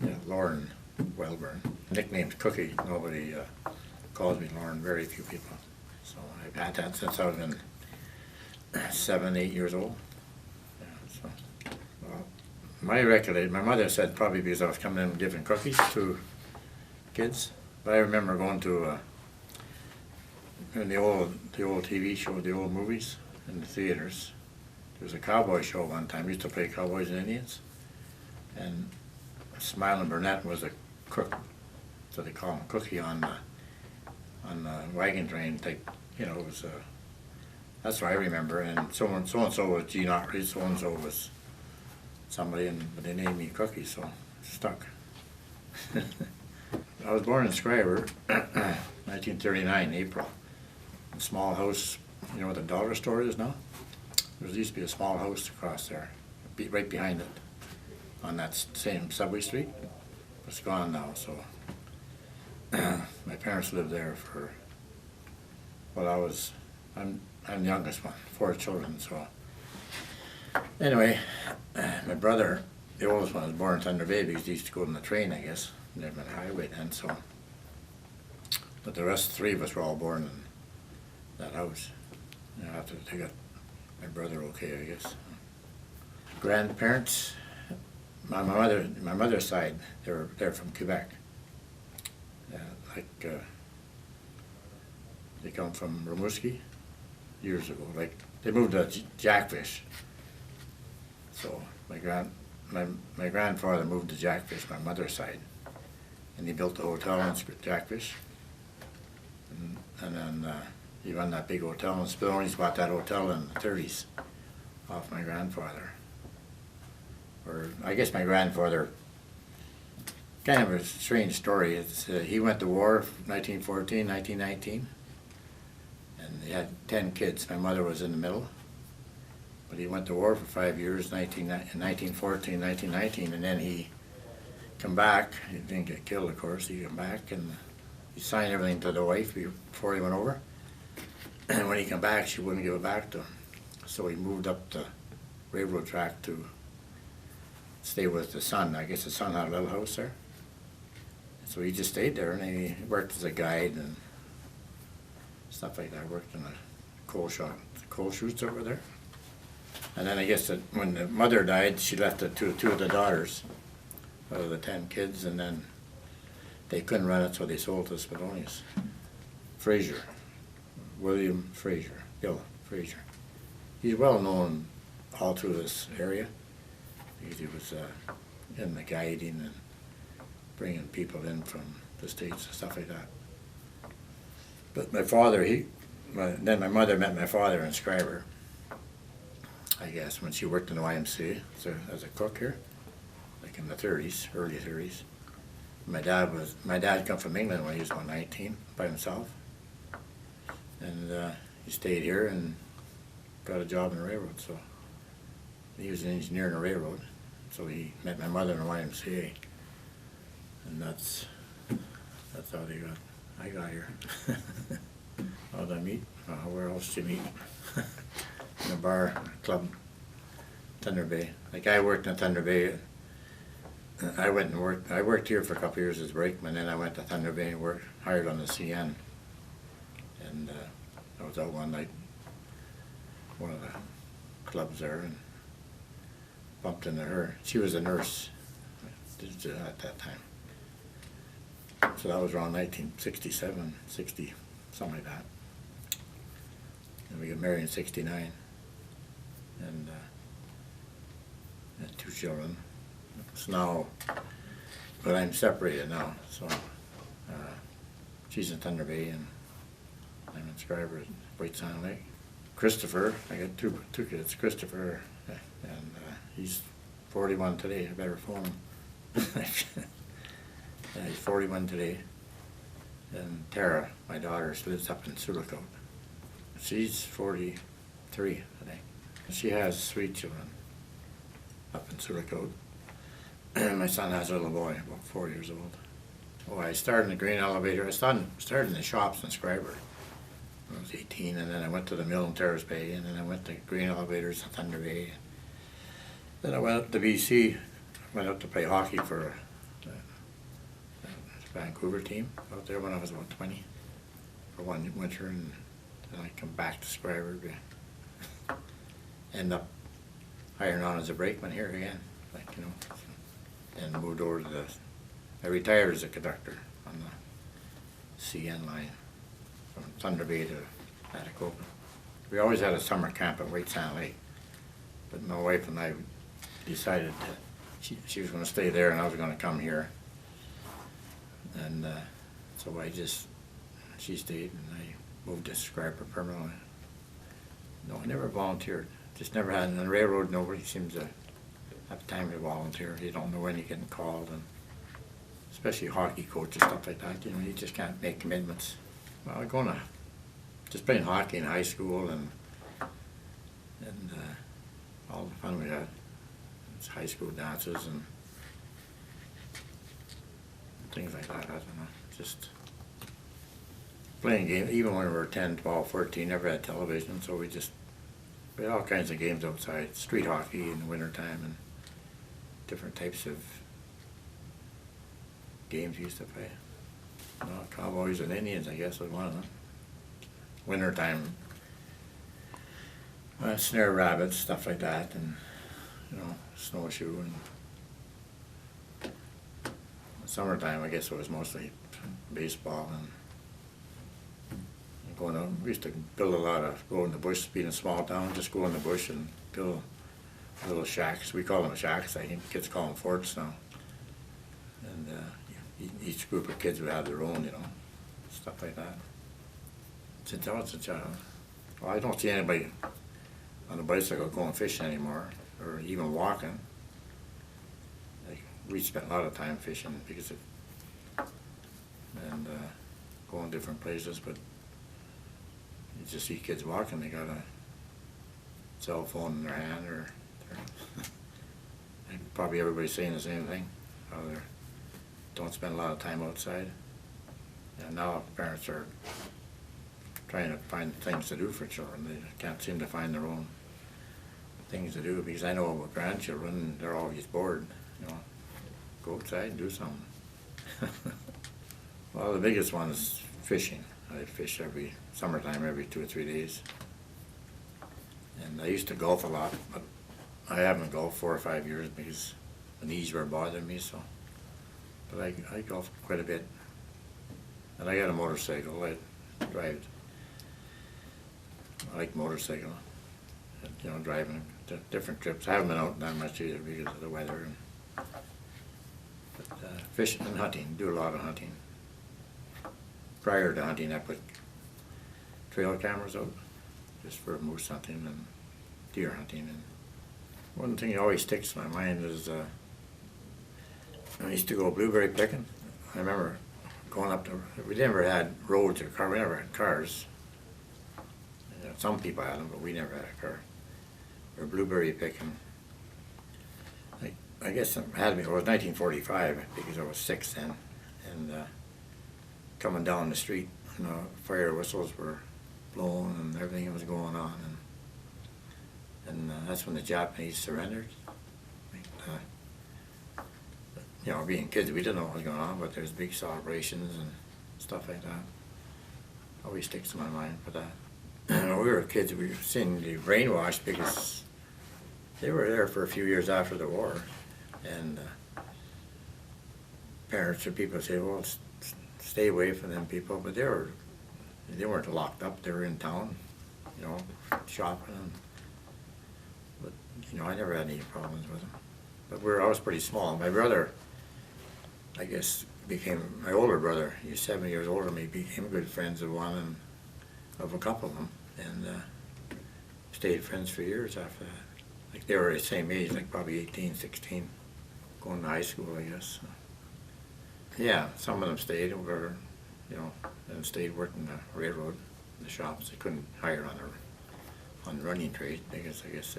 Yeah, Lorne Welbourne. Nickname's Cookie. Nobody calls me Lorne, very few people. So I've had that since I was in 7, 8 years old. Yeah, so, well, my recollection, my mother said probably because I was coming in and giving cookies to kids. But I remember going to in the old TV show, the old movies in the theaters. There was a cowboy show one time. We used to play cowboys and Indians, and Smiling Burnett was a cook, so they call him Cookie on the wagon train type. You know, it was that's what I remember. And so and so was Gene Ottery, so and so was somebody, but they named me Cookie, so it stuck. I was born in Schreiber, 1939, April. A small house, you know what the dollar store is now? There used to be a small house across there, right behind it, on that same subway street. It's gone now, so my parents lived there for, well, I'm the youngest one, 4 children, so. Anyway, my brother, the oldest one, was born in Thunder Bay because he used to go on the train, I guess. Never been a highway then, so. But the rest 3 of us were all born in that house. You know, after they got my brother okay, I guess. Grandparents, my mother's side, they're from Quebec. They come from Rimouski years ago. Like they moved to Jackfish. So my grandfather moved to Jackfish, my mother's side, and he built the hotel in Jackfish. And then he run that big hotel, and Spilloney's bought that hotel in the 30s off my grandfather. Or I guess my grandfather, kind of a strange story. It's, he went to war 1914, 1919, and he had 10 kids. My mother was in the middle. But he went to war for 5 years, in 1914, 1919, and then he come back. He didn't get killed, of course. He came back and he signed everything to the wife before he went over. And when he came back, she wouldn't give it back to him. So he moved up the railroad track to stay with the son. I guess the son had a little house there. So he just stayed there, and he worked as a guide and stuff like that. Worked in a coal shop, the coal chutes over there. And then I guess that when the mother died, she left it to 2 of the daughters out of the 10 kids, and then they couldn't run it, so they sold to Spilloney's. Fraser, William Fraser, Bill Fraser. He's well known all through this area because he was in the guiding and bringing people in from the States and stuff like that. But my father, then my mother met my father in Schreiber, I guess, when she worked in the YMCA as a cook here, like in the 30s, early 30s. My dad come from England when he was about 19 by himself, and he stayed here and got a job in the railroad. So he was an engineer in the railroad, so he met my mother in the YMCA, and that's how I got here. How did I meet? Where else did you meet? In a bar club, Thunder Bay. Like I worked in Thunder Bay. I worked here for a couple of years as brakeman, then I went to Thunder Bay and worked, hired on the CN. And I was out one night, one of the clubs there, and bumped into her. She was a nurse at that time. So that was around 1967, 60, something like that. And we got married in 69. And had 2 children. So now, but I'm separated now, so she's in Thunder Bay and I'm in Schreiber at White Sand Lake. Christopher, I got two kids, Christopher, and he's 41 today, I better phone him. Yeah, he's 41 today. And Tara, my daughter, lives up in Sulacote. She's 43, I think. She has 3 children up in Sulacote. My son has a little boy, about 4 years old. Oh, I started in the grain elevator. I started in the shops in Schreiber when I was 18, and then I went to the mill in Terrace Bay, and then I went to grain elevators in Thunder Bay. Then I went up to BC, went up to play hockey for Vancouver team out there when I was about 20 for one winter, and then I come back to Schreiber to end up hiring on as a brakeman here again, like, you know, and moved over to I retired as a conductor on the CN line from Thunder Bay to Atikokan. We always had a summer camp at White Sand Lake, but my wife and I decided that she was going to stay there and I was going to come here. And so she stayed and I moved to Schreiber permanently. No, I never volunteered. Just never had. On the railroad, nobody seems to have time to volunteer. You don't know when you're getting called, and especially hockey coach and stuff like that. You know, you just can't make commitments. Well, I'm going to just playing hockey in high school and all the fun we had. It's high school dances and things like that. I don't know. Just playing games. Even when we were 10, 12, 14, never had television, so we had all kinds of games outside. Street hockey in the wintertime and different types of games we used to play. You know, Cowboys and Indians, I guess, was one of them. Wintertime, snare rabbits, stuff like that, and, you know, snowshoe. And summertime, I guess it was mostly baseball and going out. We used to build go in the bush, being a small town, just go in the bush and build little shacks. We call them shacks. I think kids call them forts now. And each group of kids would have their own, you know, stuff like that. Since I was a child, well, I don't see anybody on a bicycle going fishing anymore, or even walking. Like, we spent a lot of time fishing and going different places, but you just see kids walking. They got a cell phone in their hand, or and probably everybody's saying the same thing. How they don't spend a lot of time outside. And now parents are trying to find things to do for children. They can't seem to find their own things to do, because I know with grandchildren, they're always bored. You know, go outside and do something. Well, the biggest one is fishing. I fish summertime every 2 or 3 days. And I used to golf a lot, but I haven't golfed 4 or 5 years because the knees were bothering me. So, but I golf quite a bit, and I got a motorcycle. I drive. I like motorcycle. You know, driving to different trips. I haven't been out that much either because of the weather. But fishing and hunting, do a lot of hunting. Prior to hunting, I put trail cameras out just for moose hunting and deer hunting. And one thing that always sticks in my mind is I used to go blueberry picking. I remember going up we never had roads or cars. We never had cars. You know, some people had them, but we never had a car. Or blueberry picking. I guess it had to be, it was 1945 because I was 6 then, and coming down the street, you know, fire whistles were blowing and everything was going on, and that's when the Japanese surrendered. You know, being kids, we didn't know what was going on, but there's big celebrations and stuff like that. Always sticks in my mind for that. You know, we were kids, we were seeing the brainwashed because they were there for a few years after the war, and parents or people say, well, stay away from them people, but they weren't locked up. They were in town, you know, shopping. But you know, I never had any problems with them. But I was pretty small. My brother, I guess, my older brother. He's 7 years older than me. Became good friends of one and of a couple of them, and stayed friends for years after that. Like they were the same age, like probably 18, 16, going to high school, I guess. Yeah, some of them stayed over, you know, and stayed working the railroad, the shops. They couldn't hire on the running trade because I guess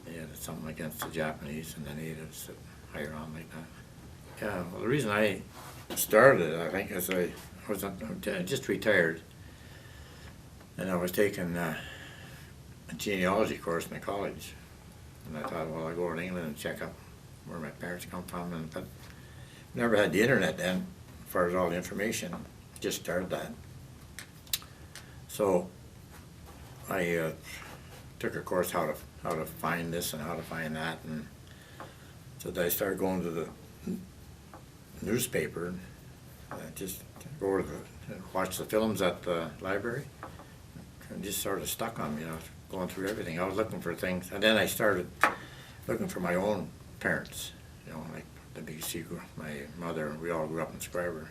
they had something against the Japanese and the natives that hire on like that. Yeah, well, the reason I started it, I think, is I just retired, and I was taking a genealogy course in college, and I thought, well, I'll go to England and check up where my parents come from, but never had the internet then, as far as all the information. Just started that. So I took a course how to find this and how to find that, and so I started going to the newspaper, just go to watch the films at the library, and just sort of stuck on me, you know, going through everything. I was looking for things, and then I started looking for my own parents, you know, like the BC, my mother, we all grew up in Schreiber.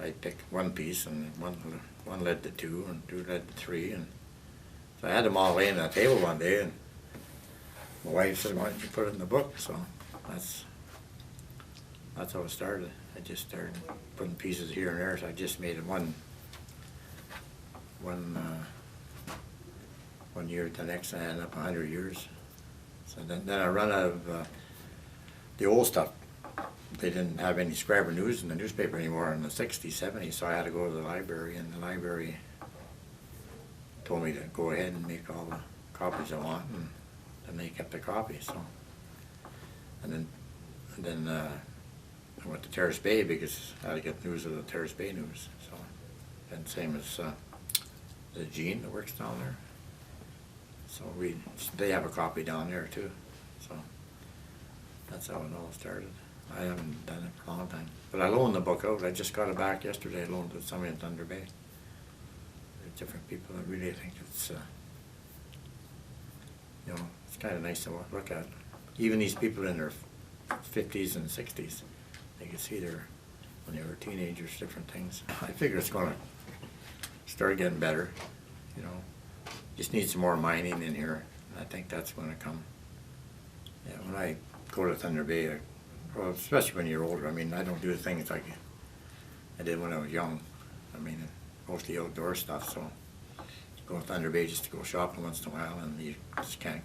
I picked one piece, and one led to two, and two led to three, and so I had them all laying on the table one day, and my wife said, "Why don't you put it in the book?" So that's how it started. I just started putting pieces here and there, so I just made it one year to the next, and I ended up 100 years. So then I run out of the old stuff. They didn't have any Schreiber news in the newspaper anymore in the 60s, 70s, so I had to go to the library, and the library told me to go ahead and make all the copies I want, and they kept the copies. So, and then I went to Terrace Bay because I had to get news of the Terrace Bay news. So, and same as the Jean that works down there. So they have a copy down there too. So that's how it all started. I haven't done it for a long time, but I loaned the book out. I just got it back yesterday. I loaned it to somebody in Thunder Bay. There's different people that really think it's, you know, it's kind of nice to look at. Even these people in their 50s and 60s, they can see when they were teenagers, different things. I figure it's going to start getting better, you know. Just need some more mining in here. I think that's going to come. Yeah, when I go to Thunder Bay, well, especially when you're older, I mean, I don't do things like I did when I was young. I mean, mostly outdoor stuff, so go to Thunder Bay just to go shopping once in a while, and you just can't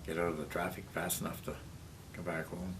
get out of the traffic fast enough to come back home.